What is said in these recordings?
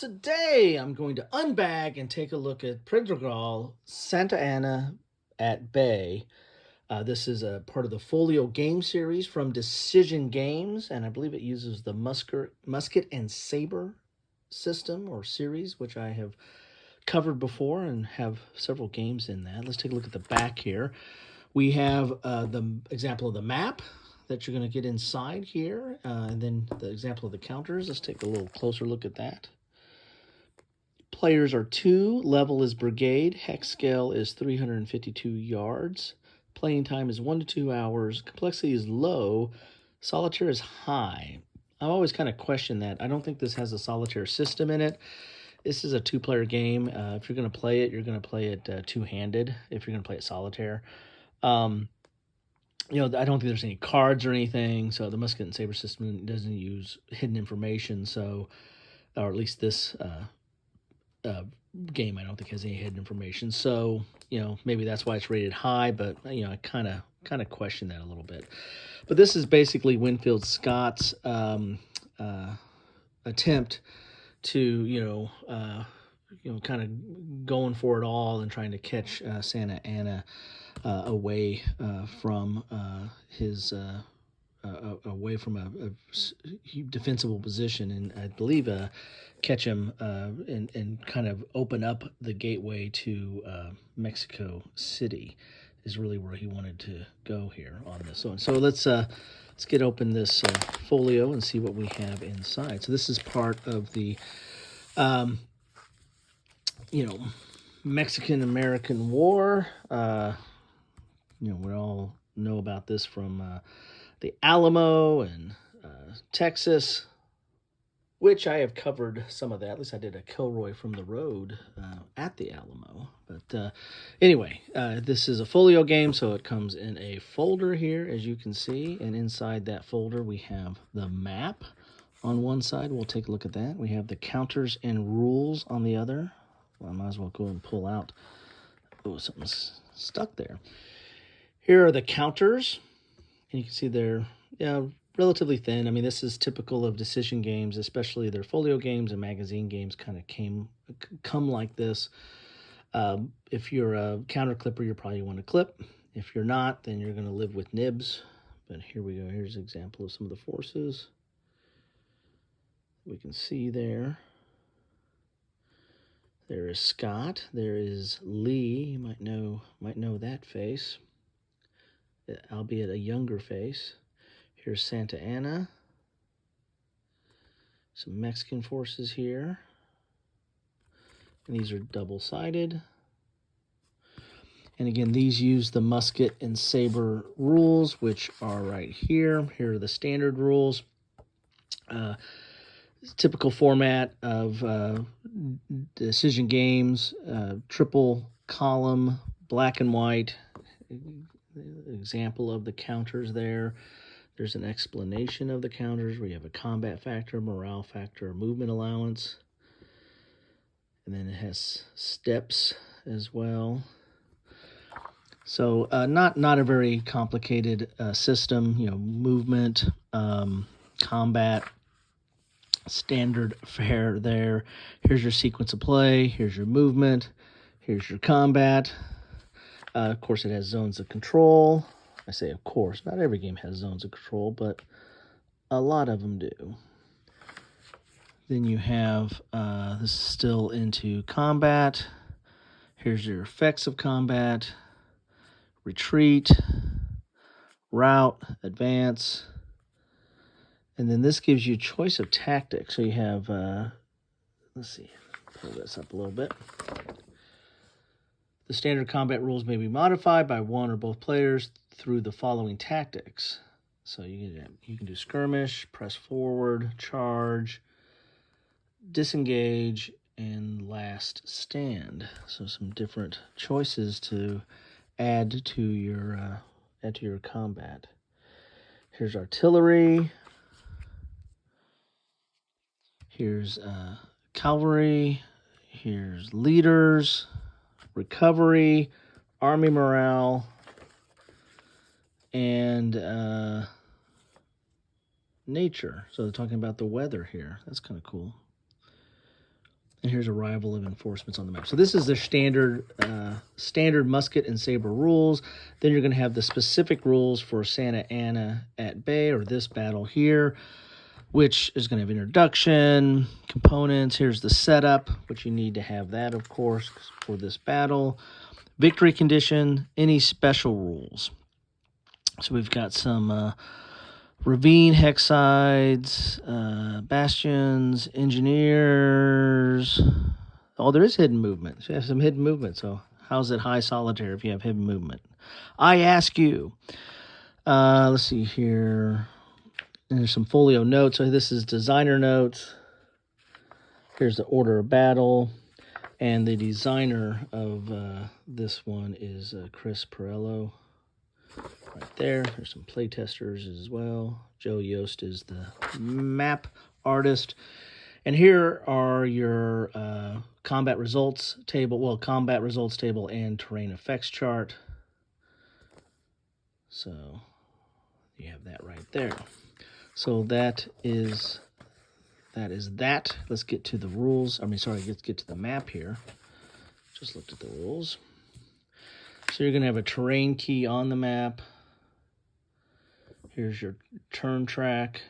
Today I'm going to unbag and take a look at Pedregal, Santa Ana at Bay. This is a part of the Folio game series from Decision Games, and I believe it uses the musket and saber system or series, which I have covered before and have several games in that. Let's take a look at the back here. We have the example of the map that you're going to get inside here, and then the example of the counters. Let's take a little closer look at that. Players are 2, level is brigade, hex scale is 352 yards, playing time is 1 to 2 hours, complexity is low, solitaire is high. I've always kind of questioned that. I don't think this has a solitaire system in it. This is a 2-player game. If you're going to play it, you're going to play it two-handed if you're going to play it solitaire. I don't think there's any cards or anything, so the musket and saber system doesn't use hidden information, so, or at least this game I don't think has any hidden information, so maybe that's why it's rated high, but I kind of question that a little bit. But this is basically Winfield Scott's attempt to kind of going for it all and trying to catch Santa Ana away from his away from a defensible position, and I believe catch him and kind of open up the gateway to Mexico City is really where he wanted to go here on this one. So let's get open this folio and see what we have inside. So this is part of the Mexican-American War. We all know about this from the Alamo and Texas, which I have covered some of that. At least I did a Kilroy from the road at the Alamo. But anyway, this is a folio game, so it comes in a folder here, as you can see. And inside that folder, we have the map on one side. We'll take a look at that. We have the counters and rules on the other. Well, I might as well go and pull out. Oh, something's stuck there. Here are the counters. And you can see they're relatively thin. I mean, this is typical of decision games, especially their folio games and magazine games kind of come like this. If you're a counter clipper, you probably want to clip. If you're not, then you're going to live with nibs. But here we go. Here's an example of some of the forces we can see there. There is Scott. There is Lee. You might know that face, albeit a younger face. Here's Santa Ana. Some Mexican forces here. And these are double-sided. And again, these use the musket and saber rules, which are right here. Here are the standard rules. Typical format of decision games, triple column, black and white. Example of the counters there. There's an explanation of the counters where you have a combat factor, morale factor, movement allowance. And then it has steps as well. So not a very complicated system. Movement, combat, standard fare there. Here's your sequence of play. Here's your movement. Here's your combat. Of course, it has zones of control. I say of course, not every game has zones of control, but a lot of them do. Then you have, this is still into combat. Here's your effects of combat. Retreat, route, advance. And then this gives you choice of tactics. So you have, let's see, pull this up a little bit. The standard combat rules may be modified by one or both players through the following tactics. So you can do skirmish, press forward, charge, disengage, and last stand. So some different choices to add to your combat. Here's artillery. Here's cavalry. Here's leaders, recovery, army morale, and nature. So they're talking about the weather here. That's kind of cool. And here's arrival of enforcements on the map. So this is the standard musket and saber rules. Then you're going to have the specific rules for Santa Ana at Bay, or this battle here, which is going to have introduction, components. Here's the setup, which you need to have that, of course, for this battle. Victory condition, any special rules. So we've got some ravine hexsides, bastions, engineers. Oh, there is hidden movement. So you have some hidden movement. So how's it high solitaire if you have hidden movement? I ask you. Let's see here. And there's some folio notes. So this is designer notes. Here's the order of battle. And the designer of this one is Chris Perello. Right there. There's some playtesters as well. Joe Yost is the map artist. And here are your combat results table. Well, combat results table and terrain effects chart. So you have that right there. So that is that. Let's get to the rules. Let's get to the map here. Just looked at the rules. So you're going to have a terrain key on the map. Here's your turn track.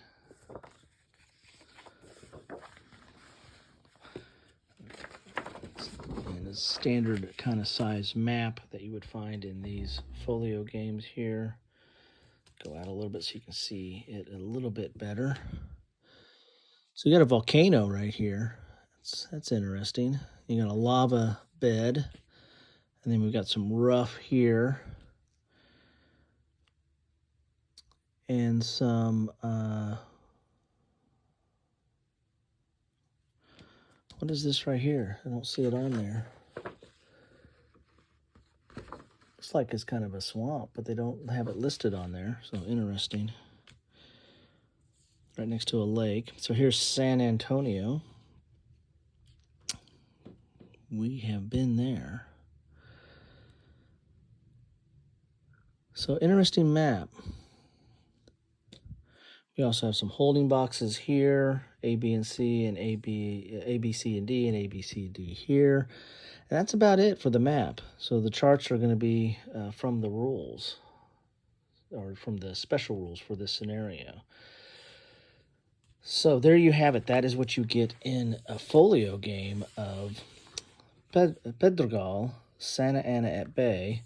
And a standard kind of size map that you would find in these folio games here. Go out a little bit so you can see it a little bit better. So you got a volcano right here. That's interesting. You got a lava bed. And then we've got some rough here. And some, what is this right here? I don't see it on there. Looks like it's kind of a swamp, but they don't have it listed on there. So interesting. Right next to a lake. So here's San Antonio. We have been there. So interesting map. We also have some holding boxes here, A, B, and C, and A, B, C, and D, and A, B, C, D here. And that's about it for the map. So the charts are going to be from the rules, or from the special rules for this scenario. So there you have it. That is what you get in a folio game of Pedregal, Santa Ana at Bay.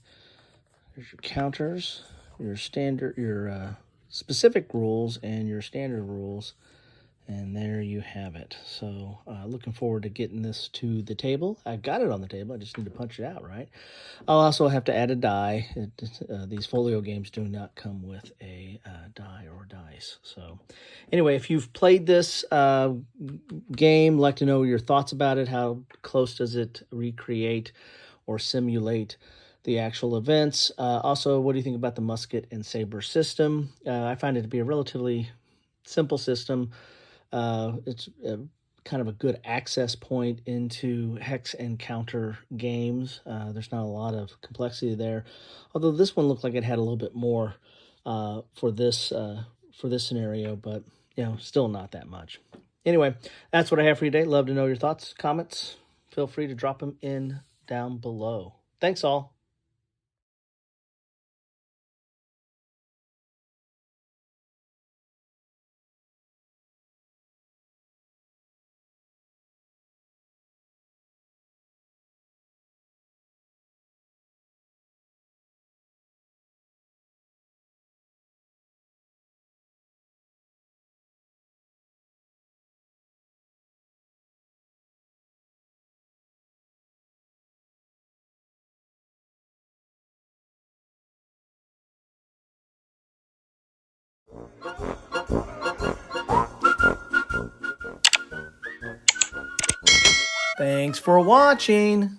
There's your counters, your standard, your specific rules, and your standard rules. And there you have it. So looking forward to getting this to the table. I've got it on the table. I just need to punch it out, right? I'll also have to add a die. These folio games do not come with a die or dice. So anyway, if you've played this game, like to know your thoughts about it. How close does it recreate or simulate the actual events? Also, what do you think about the musket and saber system? I find it to be a relatively simple system. It's kind of a good access point into hex and counter games. There's not a lot of complexity there, although this one looked like it had a little bit more for this scenario, but still not that much. Anyway, that's what I have for you today. Love to know your thoughts, comments. Feel free to drop them in down below. Thanks all. Thanks for watching.